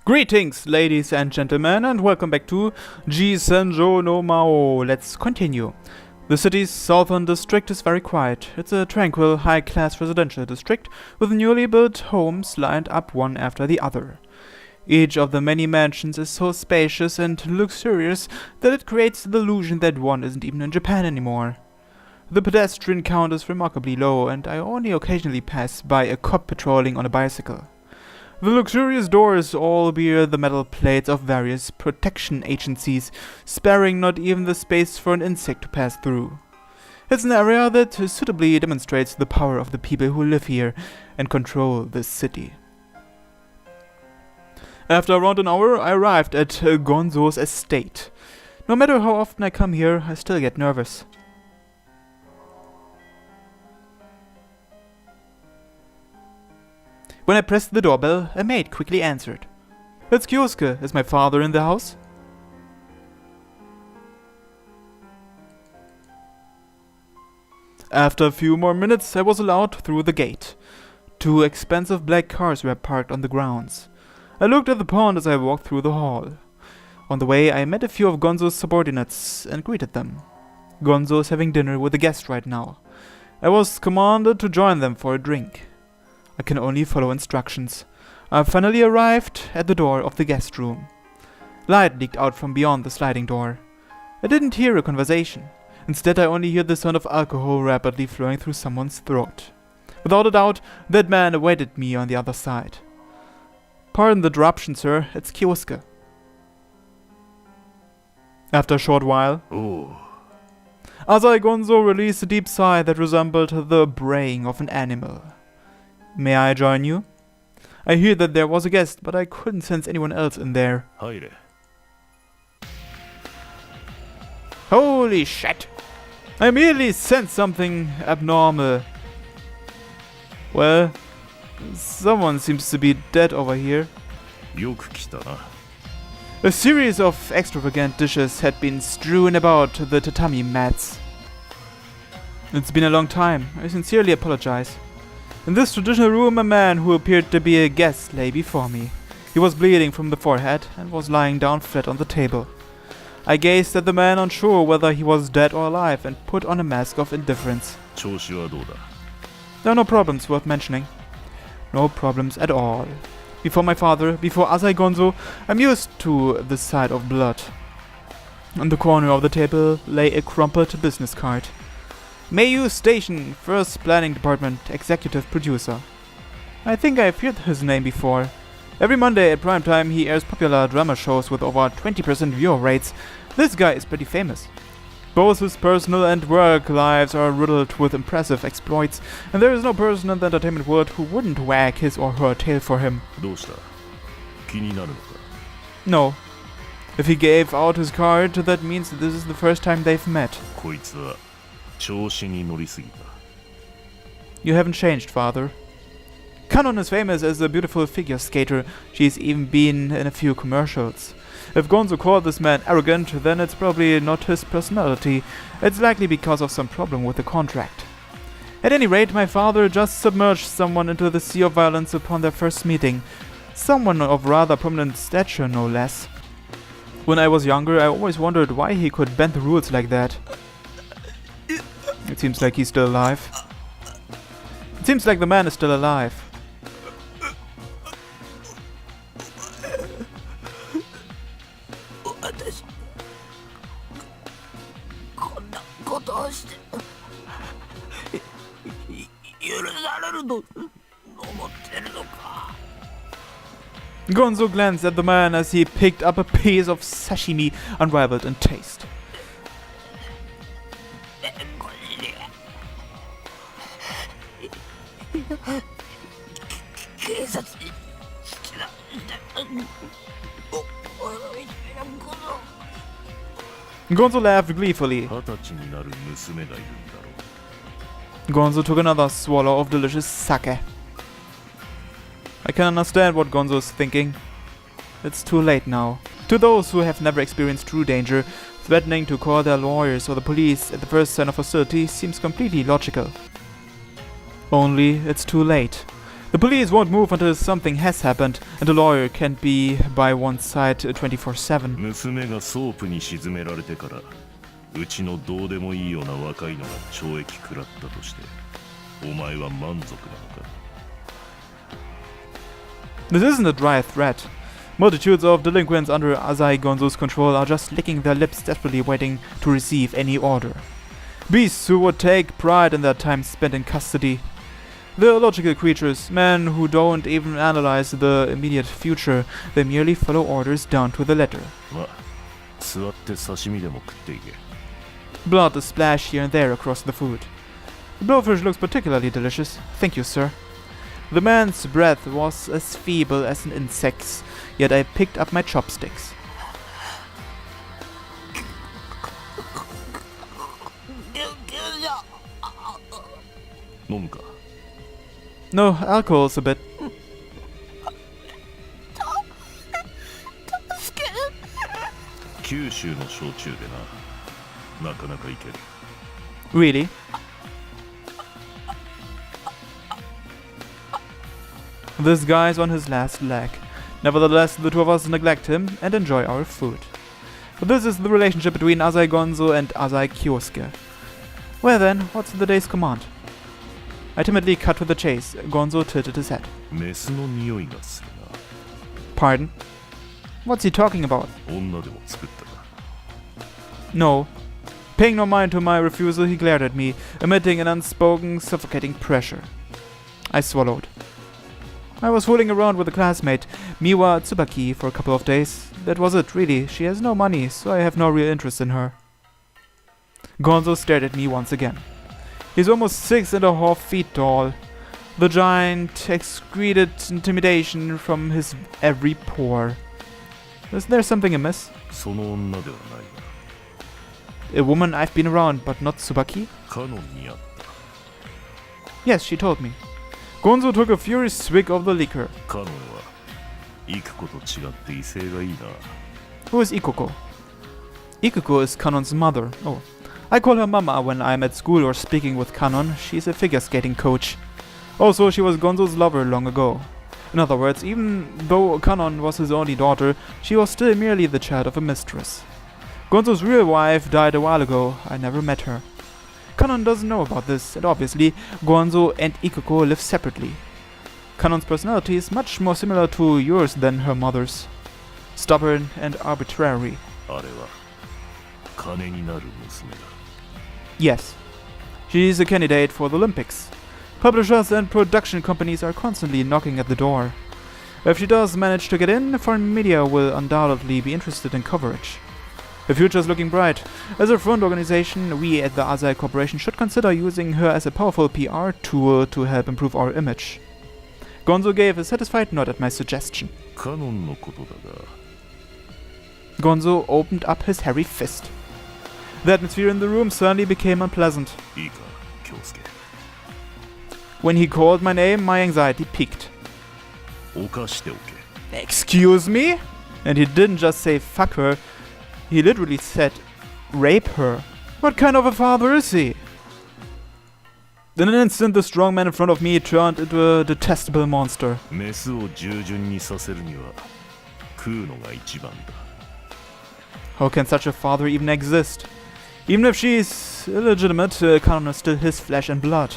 Greetings, ladies and gentlemen, and welcome back to G-senjou no Maou. Let's continue. The city's southern district is very quiet. It's a tranquil, high-class residential district with newly built homes lined up one after the other. Each of the many mansions is so spacious and luxurious that it creates the illusion that one isn't even in Japan anymore. The pedestrian count is remarkably low, and I only occasionally pass by a cop patrolling on a bicycle. The luxurious doors all bear the metal plates of various protection agencies, sparing not even the space for an insect to pass through. It's an area that suitably demonstrates the power of the people who live here and control this city. After around an hour, I arrived at Gonzo's estate. No matter how often I come here, I still get nervous. When I pressed the doorbell, a maid quickly answered. "It's Kyosuke. Is my father in the house?" After a few more minutes, I was allowed through the gate. Two expensive black cars were parked on the grounds. I looked at the pond as I walked through the hall. On the way, I met a few of Gonzo's subordinates and greeted them. Gonzo is having dinner with a guest right now. I was commanded to join them for a drink. I can only follow instructions. I finally arrived at the door of the guest room. Light leaked out from beyond the sliding door. I didn't hear a conversation. Instead, I only heard the sound of alcohol rapidly flowing through someone's throat. Without a doubt, that man awaited me on the other side. "Pardon the interruption, sir. It's Kyosuke." After a short while, Azai Gonzo released a deep sigh that resembled the braying of an animal. "May I join you?" I heard that there was a guest, but I couldn't sense anyone else in there. Holy shit! I immediately sensed something abnormal. Well, someone seems to be dead over here. A series of extravagant dishes had been strewn about the tatami mats. It's been a long time. I sincerely apologize. In this traditional room, a man who appeared to be a guest lay before me. He was bleeding from the forehead and was lying down flat on the table. I gazed at the man, unsure whether he was dead or alive, and put on a mask of indifference. There are no problems worth mentioning. No problems at all. Before my father, before Azai Gonzo, I'm used to the sight of blood. On the corner of the table lay a crumpled business card. Maou Station, First Planning Department, Executive Producer. I think I've heard his name before. Every Monday at prime time he airs popular drama shows with over 20% viewer rates. This guy is pretty famous. Both his personal and work lives are riddled with impressive exploits, and there is no person in the entertainment world who wouldn't wag his or her tail for him. No. If he gave out his card, that means this is the first time they've met. You haven't changed, father. Kanon is famous as a beautiful figure skater. She's even been in a few commercials. If Gonzo called this man arrogant, then it's probably not his personality. It's likely because of some problem with the contract. At any rate, my father just submerged someone into the sea of violence upon their first meeting. Someone of rather prominent stature, no less. When I was younger, I always wondered why he could bend the rules like that. It seems like he's still alive. It seems like the man is still alive. Gonzo glanced at the man as he picked up a piece of sashimi unrivaled in taste. Gonzo laughed gleefully. Gonzo took another swallow of delicious sake. I can understand what Gonzo is thinking. It's too late now. To those who have never experienced true danger, threatening to call their lawyers or the police at the first sign of hostility seems completely logical. Only it's too late. The police won't move until something has happened, and a lawyer can't be by one's side 24/7. 娘がソープに沈められてから、うちのどうでもいいような若いのが懲役食らったとして、お前は満足なのか? This isn't a dry threat. Multitudes of delinquents under Azai Gonzo's control are just licking their lips desperately waiting to receive any order. Beasts who would take pride in their time spent in custody. They're illogical creatures, men who don't even analyze the immediate future, they merely follow orders down to the letter. まあ、座って刺身でも食っていけ。 Blood is splashed here and there across the food. The blowfish looks particularly delicious. Thank you, sir. The man's breath was as feeble as an insect's, yet I picked up my chopsticks. No, alcohol's a bit. Really? This guy's on his last leg. Nevertheless, the two of us neglect him and enjoy our food. But this is the relationship between Azai Gonzo and Azai Kyosuke. Well then, what's the day's command? I timidly cut to the chase. Gonzo tilted his head. Pardon? What's he talking about? No. Paying no mind to my refusal, he glared at me, emitting an unspoken, suffocating pressure. I swallowed. I was fooling around with a classmate, Miwa Tsubaki, for a couple of days. That was it, really. She has no money, so I have no real interest in her. Gonzo stared at me once again. He's almost 6.5 feet tall. The giant excreted intimidation from his every pore. Is there something amiss? A woman I've been around, but not Tsubaki? Yes, she told me. Gonzo took a furious swig of the liquor. Who is Ikoko? Ikoko is Kanon's mother. Oh. I call her Mama when I'm at school or speaking with Kanon. She's a figure skating coach. Also, she was Gonzo's lover long ago. In other words, even though Kanon was his only daughter, she was still merely the child of a mistress. Gonzo's real wife died a while ago. I never met her. Kanon doesn't know about this, and obviously, Gonzo and Ikoko live separately. Kanon's personality is much more similar to yours than her mother's. Stubborn and arbitrary. Yes. She's a candidate for the Olympics. Publishers and production companies are constantly knocking at the door. If she does manage to get in, foreign media will undoubtedly be interested in coverage. The future is looking bright. As a front organization, we at the Azai Corporation should consider using her as a powerful PR tool to help improve our image. Gonzo gave a satisfied nod at my suggestion. Gonzo opened up his hairy fist. The atmosphere in the room suddenly became unpleasant. When he called my name, my anxiety peaked. Excuse me? And he didn't just say fuck her. He literally said, rape her. What kind of a father is he? In an instant, the strong man in front of me turned into a detestable monster. How can such a father even exist? Even if she's illegitimate, Kanon is still his flesh and blood.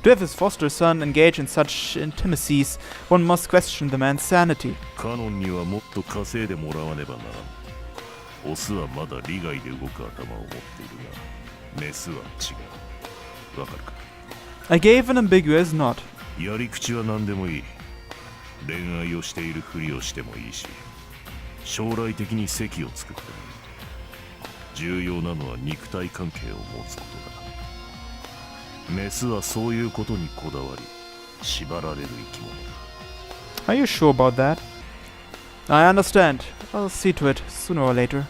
To have his foster son engage in such intimacies, one must question the man's sanity. I gave an ambiguous nod. Are you sure about that? I understand. I'll see to it, sooner or later.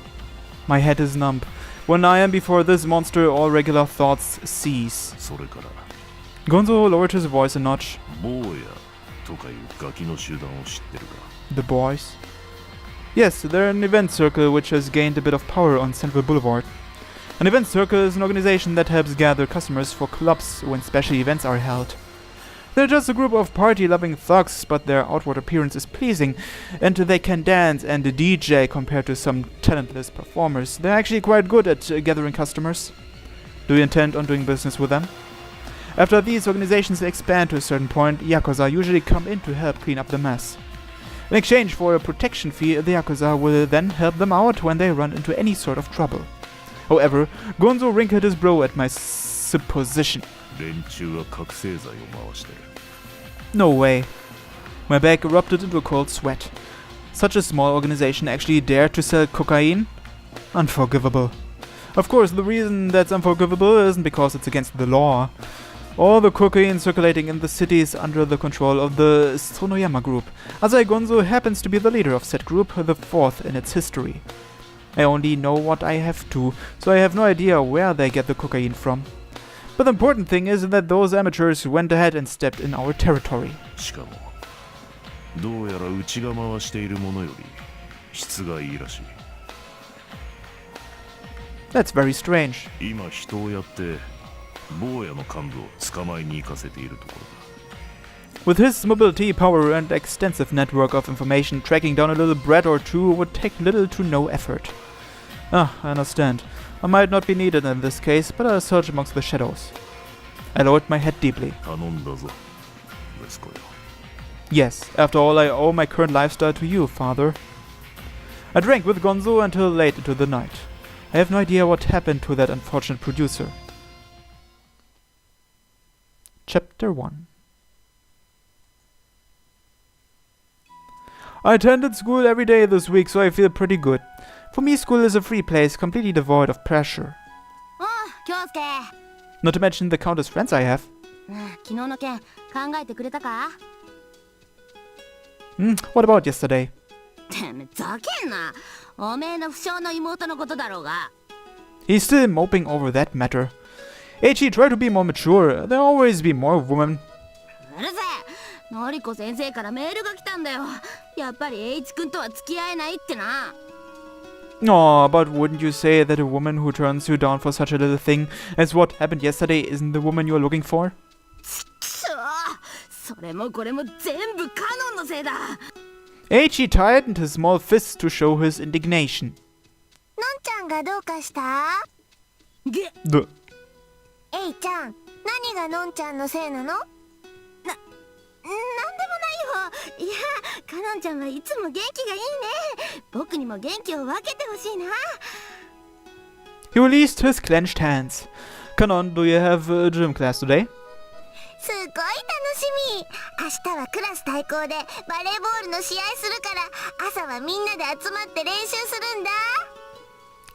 My head is numb. When I am before this monster, all regular thoughts cease. Gonzo lowered his voice a notch. The boys? Yes, they're an event circle which has gained a bit of power on Central Boulevard. An event circle is an organization that helps gather customers for clubs when special events are held. They're just a group of party-loving thugs, but their outward appearance is pleasing, and they can dance and DJ compared to some talentless performers. They're actually quite good at gathering customers. Do you intend on doing business with them? After these organizations expand to a certain point, Yakuza usually come in to help clean up the mess. In exchange for a protection fee, the Yakuza will then help them out when they run into any sort of trouble. However, Gonzo wrinkled his brow at my supposition. No way. My back erupted into a cold sweat. Such a small organization actually dared to sell cocaine? Unforgivable. Of course, the reason that's unforgivable isn't because it's against the law. All the cocaine circulating in the city is under the control of the Sonoyama group. Asai Gonzo happens to be the leader of said group, the fourth in its history. I only know what I have to, so I have no idea where they get the cocaine from. But the important thing is that those amateurs went ahead and stepped in our territory. That's very strange. With his mobility, power and extensive network of information, tracking down a little brat or two would take little to no effort. I understand. I might not be needed in this case, but I'll search amongst the shadows. I lowered my head deeply. Yes, after all, I owe my current lifestyle to you, father. I drank with Gonzo until late into the night. I have no idea what happened to that unfortunate producer. Chapter 1. I attended school every day this week, so I feel pretty good. For me, school is a free place, completely devoid of pressure. Not to mention the countless friends I have. What about yesterday? He's still moping over that matter. Eiichi, try to be more mature. There'll always be more women. Aw, but wouldn't you say that a woman who turns you down for such a little thing as what happened yesterday isn't the woman you're looking for? Eiichi tightened his small fists to show his indignation. Duh. He released his clenched hands. Kanon, do you have a gym class today?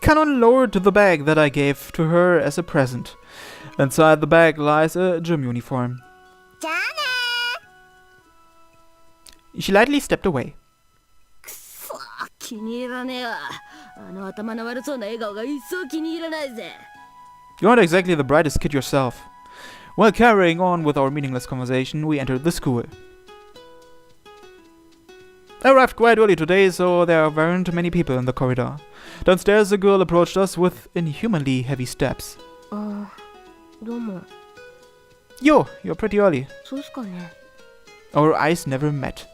Kanon lowered the bag that I gave to her as a present. Inside the bag lies a gym uniform. She lightly stepped away. You aren't exactly the brightest kid yourself. While carrying on with our meaningless conversation, we entered the school. I arrived quite early today, so there weren't many people in the corridor. Downstairs, a girl approached us with inhumanly heavy steps. Yo, you're pretty early. Our eyes never met.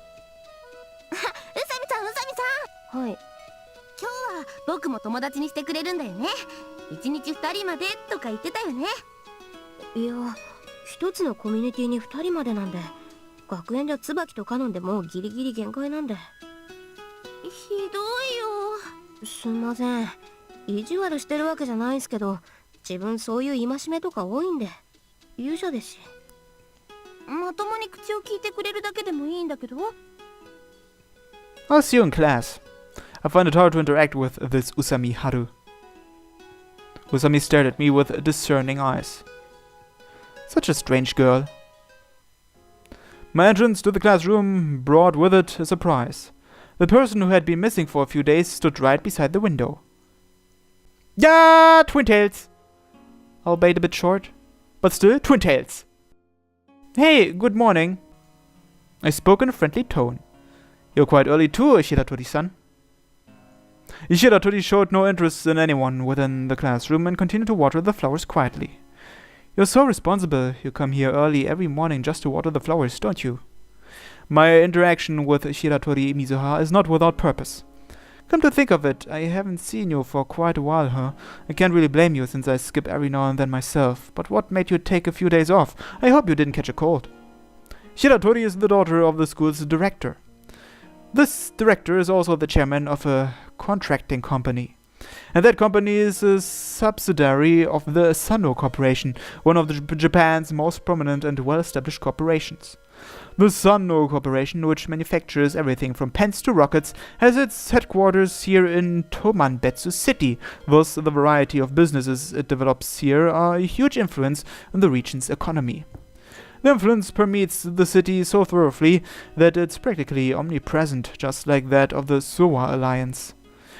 I'll see you in class. I find it hard to interact with this Usami Haru. Usami stared at me with discerning eyes. Such a strange girl. My entrance to the classroom brought with it a surprise. The person who had been missing for a few days stood right beside the window. Yeah, Twin Tails! Albeit a bit short, but still Twin Tails. Hey, good morning. I spoke in a friendly tone. You're quite early too, Ishida-tori-san. Ishida-tori showed no interest in anyone within the classroom and continued to water the flowers quietly. You're so responsible. You come here early every morning just to water the flowers, don't you? My interaction with Shiratori Mizuha is not without purpose. Come to think of it, I haven't seen you for quite a while, huh? I can't really blame you since I skip every now and then myself. But what made you take a few days off? I hope you didn't catch a cold. Shiratori is the daughter of the school's director. This director is also the chairman of a contracting company. And that company is a subsidiary of the Sanno Corporation, one of Japan's most prominent and well-established corporations. The Sanno Corporation, which manufactures everything from pens to rockets, has its headquarters here in Tomanbetsu City. Thus, the variety of businesses it develops here are a huge influence on the region's economy. The influence permeates the city so thoroughly that it's practically omnipresent, just like that of the Sowa Alliance.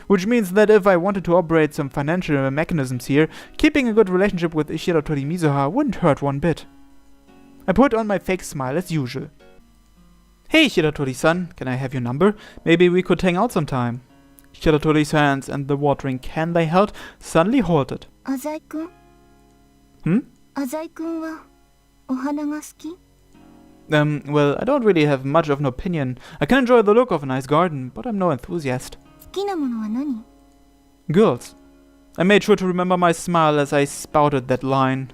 Which means that if I wanted to operate some financial mechanisms here, keeping a good relationship with Shiratori Mizuha wouldn't hurt one bit. I put on my fake smile as usual. Hey Shiratori-san, can I have your number? Maybe we could hang out sometime. Shiratori's hands and the watering can they held suddenly halted. Azai-kun? Azai-kun wa ohana ga suki? Well, I don't really have much of an opinion. I can enjoy the look of a nice garden, but I'm no enthusiast. 好きなものは何? Girls. I made sure to remember my smile as I spouted that line.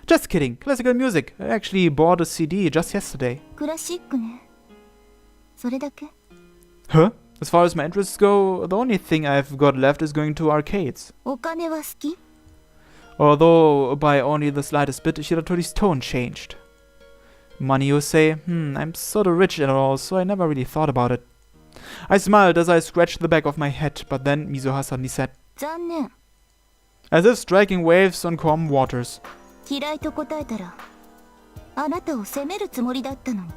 Just kidding, classical music. I actually bought a CD just yesterday. クラシックね。それだけ? Huh? As far as my interests go, the only thing I've got left is going to arcades. お金は好き? Although, by only the slightest bit, Shiratori's tone changed. Money, you say? I'm sorta rich and all, so I never really thought about it. I smiled as I scratched the back of my head, but then Mizuha suddenly said, 残念。 as if striking waves on calm waters. 嫌いと答えたら、あなたを責めるつもりだったのに。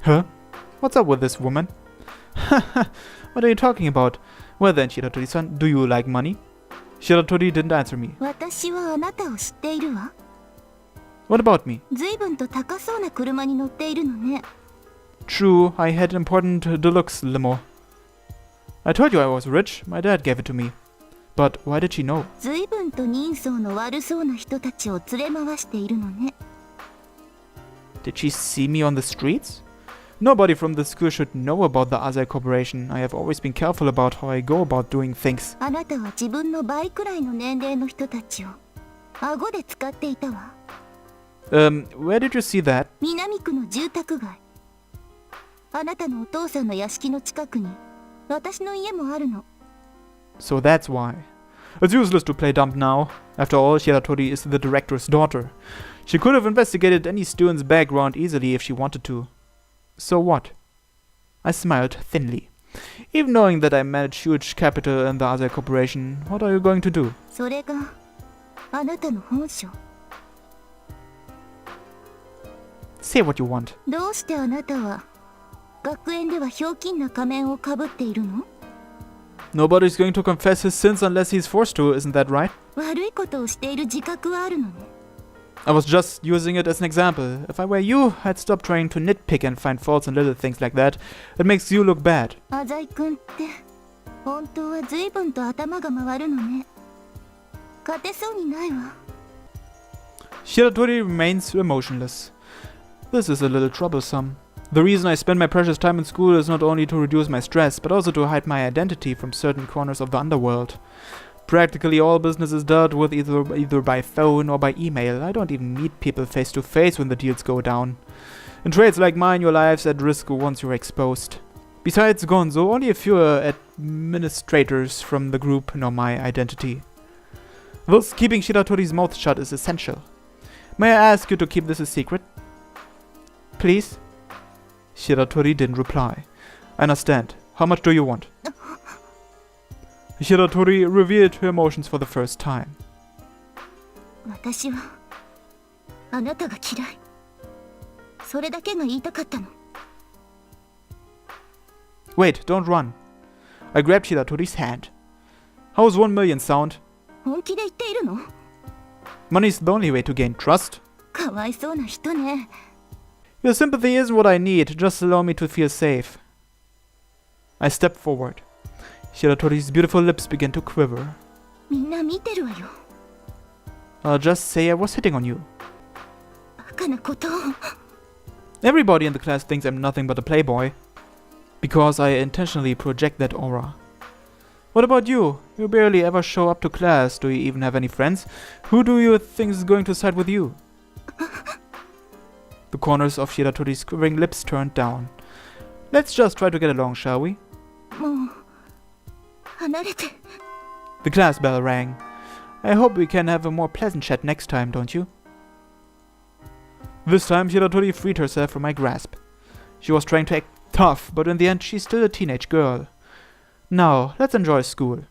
Huh? What's up with this woman? What are you talking about? Well then, Shiratori-san, do you like money? Shiratori didn't answer me. 私はあなたを知っているわ。 What about me? 随分と高そうな車に乗っているのね。 True, I had an important deluxe limo. I told you I was rich. My dad gave it to me. But why did she know? 随分と人相の悪そうな人たちを連れ回しているのね。 Did she see me on the streets? Nobody from the school should know about the Azai Corporation. I have always been careful about how I go about doing things. あなたは自分の倍くらいの年齢の人たちを顎で使っていたわ。 Where did you see that? 南区の住宅街。あなたのお父さんの屋敷の近くに私の家もあるの。 So that's why. It's useless to play dumb now. After all, Shiratori is the director's daughter. She could have investigated any student's background easily if she wanted to. So what? I smiled thinly. Even knowing that I manage huge capital in the Azai Corporation, what are you going to do? それがあなたの本性。 Say what you want. どうしてあなたは学園ではひょうきんな仮面をかぶっているの？ Nobody's going to confess his sins unless he's forced to, isn't that right? 悪いことをしている自覚はあるのね。 I was just using it as an example. If I were you, I'd stop trying to nitpick and find faults in little things like that. It makes you look bad. アザイ君って本当は随分と頭が回るのね。勝てそうにないわ。 Shiratori remains emotionless. This is a little troublesome. The reason I spend my precious time in school is not only to reduce my stress, but also to hide my identity from certain corners of the underworld. Practically all business is dealt with either by phone or by email. I don't even meet people face to face when the deals go down. In trades like mine, your life's at risk once you're exposed. Besides Gonzo, only a few administrators from the group know my identity. Thus, keeping Shiratori's mouth shut is essential. May I ask you to keep this a secret? Please? Shiratori didn't reply. I understand. How much do you want? Shiratori revealed her emotions for the first time. 私はあなたが嫌い。それだけが言いたかったの。 Wait, don't run. I grabbed Shiratori's hand. How's 1 million sound? 本気で言っているの？ Money's the only way to gain trust. かわいそうな人ね。 Your sympathy isn't what I need. Just allow me to feel safe. I stepped forward. Shiratori's beautiful lips began to quiver. みんな見てるわよ。I'll just say I was hitting on you. バカなことを。 Everybody in the class thinks I'm nothing but a playboy. Because I intentionally project that aura. What about you? You barely ever show up to class. Do you even have any friends? Who do you think is going to side with you? The corners of Shiratori's quivering lips turned down. Let's just try to get along, shall we? もう離れて。 The class bell rang. I hope we can have a more pleasant chat next time, don't you? This time Shiratori freed herself from my grasp. She was trying to act tough, but in the end she's still a teenage girl. Now, let's enjoy school.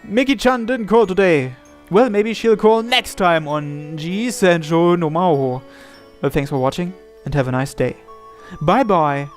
Miki-chan didn't call today. Well, maybe she'll call next time on G-senjou no Maou. Well, thanks for watching, and have a nice day. Bye-bye!